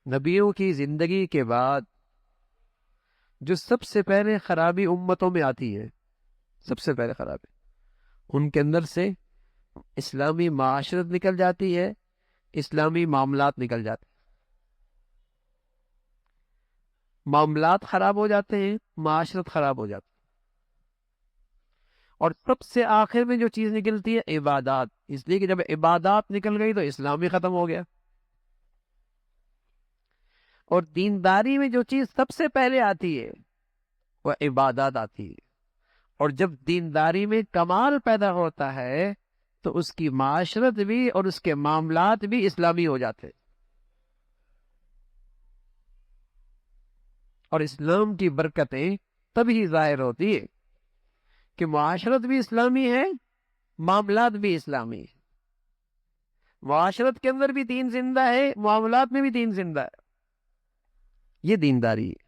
نبیوں کی زندگی کے بعد جو سب سے پہلے خرابی امتوں میں آتی ہے، سب سے پہلے خرابی ان کے اندر سے اسلامی معاشرت نکل جاتی ہے، اسلامی معاملات نکل جاتے ہیں، معاملات خراب ہو جاتے ہیں، معاشرت خراب ہو جاتی ہے، اور سب سے آخر میں جو چیز نکلتی ہے عبادات، اس لیے کہ جب عبادات نکل گئی تو اسلام ہی ختم ہو گیا۔ اور دینداری میں جو چیز سب سے پہلے آتی ہے وہ عبادات آتی ہے، اور جب دینداری میں کمال پیدا ہوتا ہے تو اس کی معاشرت بھی اور اس کے معاملات بھی اسلامی ہو جاتے ہیں، اور اسلام کی برکتیں تبھی ظاہر ہوتی ہے کہ معاشرت بھی اسلامی ہے، معاملات بھی اسلامی ہے، معاشرت کے اندر بھی دین زندہ ہے، معاملات میں بھی دین زندہ ہے، یہ دینداری ہے۔